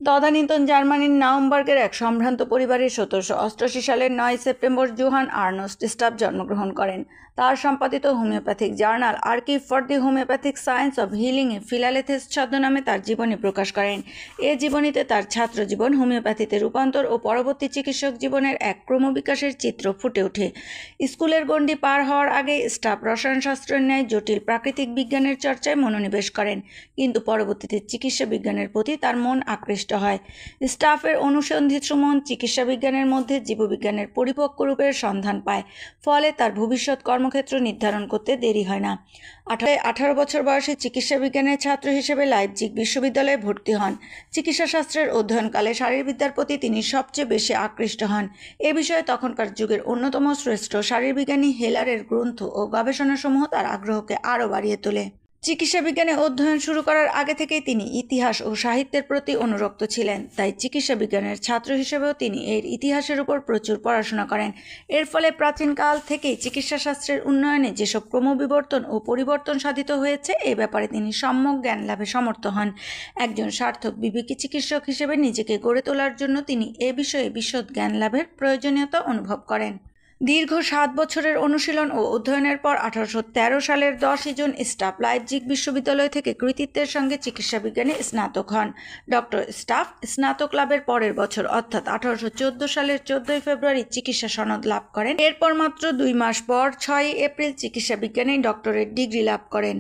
তদানীন্তন জার্মানির নাউমবার্গের এক সম্ভ্রান্ত পরিবারে 1788 সালের 9 সেপ্টেম্বর জোহান আর্নস্ট স্টাফ জন্মগ্রহণ করেন। তার সম্পাদিত homeopathic journal archive for the homeopathic science of হিলিংয়ে ফিলালেথেস ছদ্মনামে তার জীবনী প্রকাশ করেন। এ জীবনীতে তার ছাত্র জীবন, হোমিওপ্যাথিতে রূপান্তর ও পরবর্তী চিকিৎসক জীবনের এক ক্রমবিকাশের চিত্র ফুটে ওঠে। স্কুলের গণ্ডি পার হওয়ার আগে স্টাফ রসায়নশাস্ত্রের ন্যায় জটিল প্রাকৃতিক বিজ্ঞানের চর্চায় মনোনিবেশ করেন, কিন্তু পরবর্তীতে চিকিৎসা বিজ্ঞানের প্রতি তার মন আকৃষ্ট হয়। স্টাফের অনুসন্ধিৎসমন চিকিৎসা বিজ্ঞানের মধ্যে জীববিজ্ঞানের পরিপক্ক রূপের সন্ধান পায়, ফলে তার ভবিষ্যৎ কর্মক্ষেত্র নির্ধারণ করতে দেরি হয় না। 18 বছর বয়সে চিকিৎসা বিজ্ঞানের ছাত্র হিসেবে লাইপজিগ বিশ্ববিদ্যালয়ে ভর্তি হন। চিকিৎসা শাস্ত্রের অধ্যয়নকালে শারীরবিদ্যার প্রতি তিনি সবচেয়ে বেশি আকৃষ্ট হন। এ বিষয়ে তখনকার যুগের অন্যতম শ্রেষ্ঠ শারীরবিজ্ঞানী হেলারের গ্রন্থ ও গবেষণাসমূহ তার আগ্রহকে আরও বাড়িয়ে তোলে। চিকিৎসা বিজ্ঞানে অধ্যয়ন শুরু করার আগে থেকেই তিনি ইতিহাস ও সাহিত্যের প্রতি অনুরক্ত ছিলেন, তাই চিকিৎসা বিজ্ঞানের ছাত্র হিসেবেও তিনি এর ইতিহাসের উপর প্রচুর পড়াশোনা করেন। এর ফলে প্রাচীনকাল থেকেই চিকিৎসা শাস্ত্রের উন্নয়নে যেসব ক্রমবিবর্তন ও পরিবর্তন সাধিত হয়েছে এ ব্যাপারে তিনি সম্যক জ্ঞান লাভে সমর্থ হন। একজন সার্থক বিবেকী চিকিৎসক হিসেবে নিজেকে গড়ে তোলার জন্য তিনি এ বিষয়ে বিশদ জ্ঞান লাভের প্রয়োজনীয়তা অনুভব করেন। দীর্ঘ 7 বছরের অনুশীলন ও অধ্যয়নের পর 1813 সালের 10 জুন স্টাফ লাইপজিগ বিশ্ববিদ্যালয় থেকে কৃতিত্বের সঙ্গে চিকিৎসা বিজ্ঞানে স্নাতক হন। ডক্টর স্টাফ স্নাতক লাভের পরের বছর অর্থাৎ 1814 সালের 14 ফেব্রুয়ারি চিকিৎসা সনদ লাভ করেন। এরপর মাত্র 2 মাস পর 6 এপ্রিল চিকিৎসা বিজ্ঞানে ডক্টরেট ডিগ্রি লাভ করেন।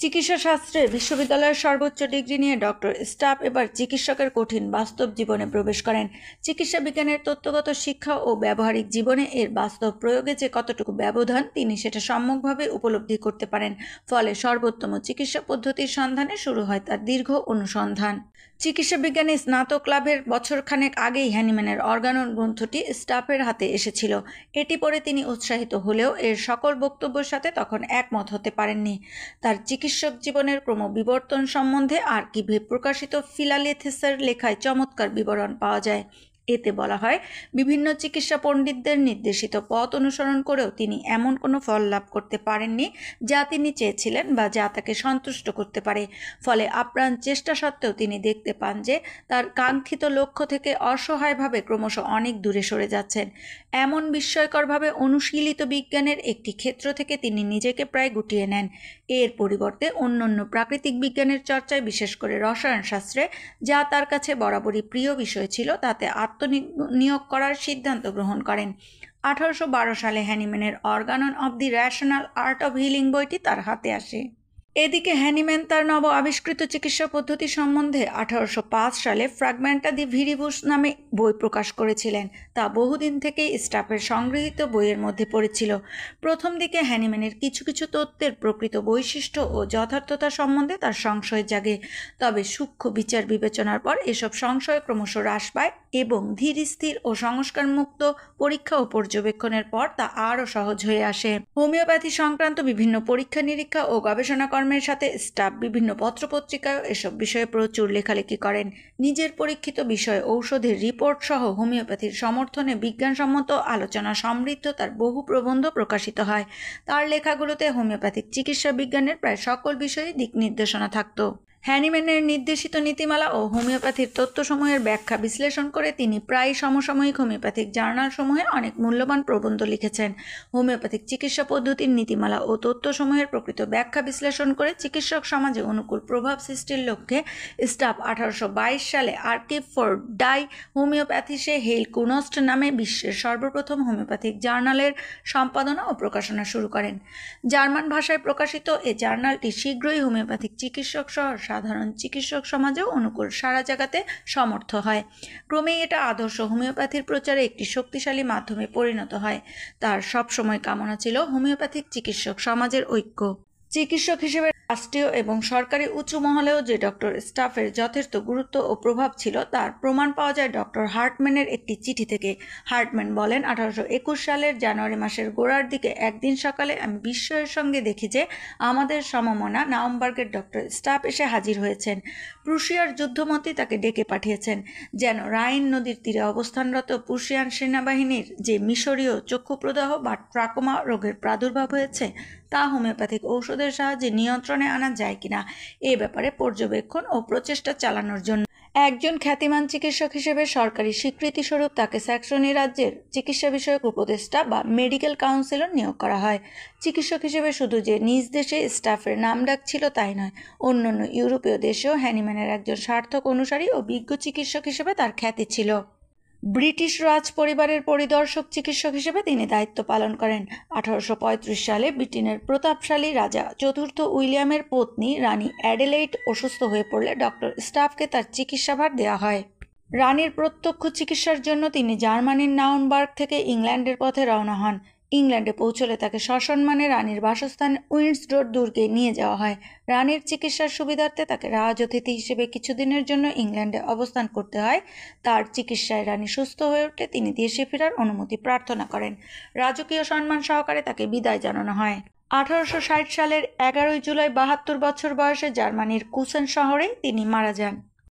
চিকিৎসা শাস্ত্রে বিশ্ববিদ্যালয়ের সর্বোচ্চ ডিগ্রি নিয়ে ডক্টর স্টাফ এবার চিকিৎসকের কঠিন বাস্তব জীবনে প্রবেশ করেন। চিকিৎসা বিজ্ঞানের তত্ত্বগত শিক্ষা ও ব্যবহারিক জীবনে এর বাস্তব প্রয়োগে যে কতটুকু ব্যবধান তিনি সেটা সম্যকভাবে উপলব্ধি করতে পারেন। ফলে সর্বোত্তম চিকিৎসা পদ্ধতির সন্ধানে শুরু হয় তার দীর্ঘ অনুসন্ধান। চিকিৎসা বিজ্ঞানে স্নাতক লাভের বছরখানেক আগেই হ্যানিম্যানের অর্গানন গ্রন্থটি স্টাফের হাতে এসেছিল। এটি পড়ে তিনি উৎসাহিত হলেও এর সকল বক্তব্যের সাথে তখন একমত হতে পারেননি। তার চিকিৎসক জীবনের ক্রমবিবর্তন সম্বন্ধে আর্কিভে প্রকাশিত ফিলালেথেসের লেখায় চমৎকার বিবরণ পাওয়া যায়। এতে বলা হয়, বিভিন্ন চিকিৎসা পণ্ডিতদের নির্দেশিত পথ অনুসরণ করেও তিনি এমন কোনো ফল লাভ করতে পারেননি যা তিনি চেয়েছিলেন বা যা তাকে সন্তুষ্ট করতে পারে। ফলে আপ্রাণ চেষ্টা সত্ত্বেও তিনি দেখতে পান যে তার কাঙ্ক্ষিত লক্ষ্য থেকে অসহায়ভাবে ক্রমশ অনেক দূরে সরে যাচ্ছেন। এমন বিস্ময়করভাবে অনুশীলিত বিজ্ঞানের একটি ক্ষেত্র থেকে তিনি নিজেকে প্রায় গুটিয়ে নেন। এর পরিবর্তে অন্যান্য প্রাকৃতিক বিজ্ঞানের চর্চায়, বিশেষ করে রসায়নশাস্ত্রে, যা তার কাছে বরাবরই প্রিয় বিষয় ছিল, তাতে আত্মনিয়োগ করার সিদ্ধান্ত গ্রহণ করেন। 1812 সালে হ্যানিম্যানের Organon of the rational art of healing বইটি তার হাতে আসে। এদিকে হ্যানিম্যান তার নব আবিষ্কৃত চিকিৎসা পদ্ধতি সম্বন্ধে 1805 সালে ফ্র্যাগমেন্টা দি ভিরিবুস নামে বই প্রকাশ করেছিলেন। তা বহুদিন থেকেই স্টাফের সংগৃহীত বইয়ের মধ্যে পড়েছিল। প্রথম দিকে হ্যানিম্যানের কিছু কিছু তত্ত্বের প্রকৃত বৈশিষ্ট্য ও যথার্থতা সম্বন্ধে তার সংশয় জাগে, তবে সূক্ষ্ম বিচার বিবেচনার পর এসব সংশয় ক্রমশ হ্রাস পায় এবং ধীর স্থির ও সংস্কারমুক্ত পরীক্ষা ও পর্যবেক্ষণের পর তা আরও সহজ হয়ে আসে। হোমিওপ্যাথি সংক্রান্ত বিভিন্ন পরীক্ষা নিরীক্ষা ও গবেষণা কর্মের সাথে স্টাফ বিভিন্ন পত্রপত্রিকায় এসব বিষয়ে প্রচুর লেখালেখি করেন। নিজের পরীক্ষিত বিষয় ঔষধের রিপোর্ট সহ হোমিওপ্যাথির সমর্থনে বিজ্ঞানসম্মত আলোচনা সমৃদ্ধ তার বহু প্রবন্ধ প্রকাশিত হয়। তার লেখাগুলোতে হোমিওপ্যাথিক চিকিৎসা বিজ্ঞানের প্রায় সকল বিষয়ে দিক নির্দেশনা থাকত। হ্যানিম্যানের নির্দেশিত নীতিমালা ও হোমিওপ্যাথির তত্ত্বসমূহের ব্যাখ্যা বিশ্লেষণ করে তিনি প্রায় সমসাময়িক হোমিওপ্যাথিক জার্নালসমূহে অনেক মূল্যবান প্রবন্ধ লিখেছেন। হোমিওপ্যাথিক চিকিৎসা পদ্ধতির নীতিমালা ও তত্ত্বসমূহের প্রকৃত ব্যাখ্যা বিশ্লেষণ করে চিকিৎসক সমাজে অনুকূল প্রভাব সৃষ্টির লক্ষ্যে স্টাফ 1822 সালে আর্কিভ ফর ডাই হোমিওপ্যাথিসে হেইল কুনস্ট নামে বিশ্বের সর্বপ্রথম হোমিওপ্যাথিক জার্নালের সম্পাদনা ও প্রকাশনা শুরু করেন। জার্মান ভাষায় প্রকাশিত এ জার্নালটি শীঘ্রই হোমিওপ্যাথিক চিকিৎসক সহ সাধারণ চিকিৎসক সমাজেও অনুকূল সাড়া জাগাতে সমর্থ হয়। ক্রমেই এটা আদর্শ হোমিওপ্যাথির প্রচারে একটি শক্তিশালী মাধ্যমে পরিণত হয়। তার সবসময় কামনা ছিল হোমিওপ্যাথিক চিকিৎসক সমাজের ঐক্য। চিকিৎসক হিসেবে রাষ্ট্রীয় এবং সরকারি উঁচু মহলেও যে ডক্টর স্টাফের যথেষ্ট গুরুত্ব ও প্রভাব ছিল তার প্রমাণ পাওয়া যায় ডক্টর হার্টম্যানের একটি চিঠি থেকে। হার্টম্যান বলেন, 1821 সালের জানুয়ারি মাসের গোড়ার দিকে একদিন সকালে আমি বিস্ময়ের সঙ্গে দেখি যে আমাদের সমমনা নাউমবার্গের ডক্টর স্টাফ এসে হাজির হয়েছেন। প্রুশিয়ার যুদ্ধমন্ত্রী তাকে ডেকে পাঠিয়েছেন, যেন রাইন নদীর তীরে অবস্থানরত প্রুশিয়ান সেনাবাহিনীর যে মিশরীয় চক্ষুপ্রদাহ বা ট্রাকোমা রোগের প্রাদুর্ভাব হয়েছে তা হোমিওপ্যাথিক ঔষধের সাহায্যে নিয়ন্ত্রণে আনা যায় কিনা এ ব্যাপারে পর্যবেক্ষণ ও প্রচেষ্টা চালানোর জন্য একজন খ্যাতিমান চিকিৎসক হিসেবে সরকারি স্বীকৃতিস্বরূপ তাকে স্যাক্সনি রাজ্যের চিকিৎসা বিষয়ক উপদেষ্টা বা মেডিকেল কাউন্সিলর নিয়োগ করা হয়। চিকিৎসক হিসেবে শুধু যে নিজ দেশে স্টাফের নামডাক ছিল তাই নয়, অন্যান্য ইউরোপীয় দেশেও হ্যানিম্যানের একজন সার্থক অনুসারী ও বিজ্ঞ চিকিৎসক হিসেবে তার খ্যাতি ছিল। ব্রিটিশ রাজ পরিবারের পরিদর্শক চিকিৎসক হিসেবে তিনি দায়িত্ব পালন করেন। 1835 সালে ব্রিটেনের প্রতাপশালী রাজা চতুর্থ উইলিয়ামের পত্নী রানী অ্যাডেলেইড অসুস্থ হয়ে পড়লে ডক্টর স্টাফকে তার চিকিৎসাভার দেওয়া হয়। রানীর প্রত্যক্ষ চিকিৎসার জন্য তিনি জার্মানির নাউনবার্গ থেকে ইংল্যান্ডের পথে রওনা হন। ইংল্যান্ডে পৌঁছলে তাকে সসম্মানে রানীর বাসস্থান উইন্ডসর দুর্গে নিয়ে যাওয়া হয়। রানীর চিকিৎসার সুবিধার্থে তাকে রাজ অতিথি হিসেবে কিছুদিনের জন্য ইংল্যান্ডে অবস্থান করতে হয়। তার চিকিৎসায় রানী সুস্থ হয়ে উঠলে তিনি দেশে ফেরার অনুমতি প্রার্থনা করেন। রাজকীয় সম্মান সহকারে তাকে বিদায় জানানো হয়। 1860 সালের 11 জুলাই 72 বছর বয়সে জার্মানির কুসেন শহরে তিনি মারা যান।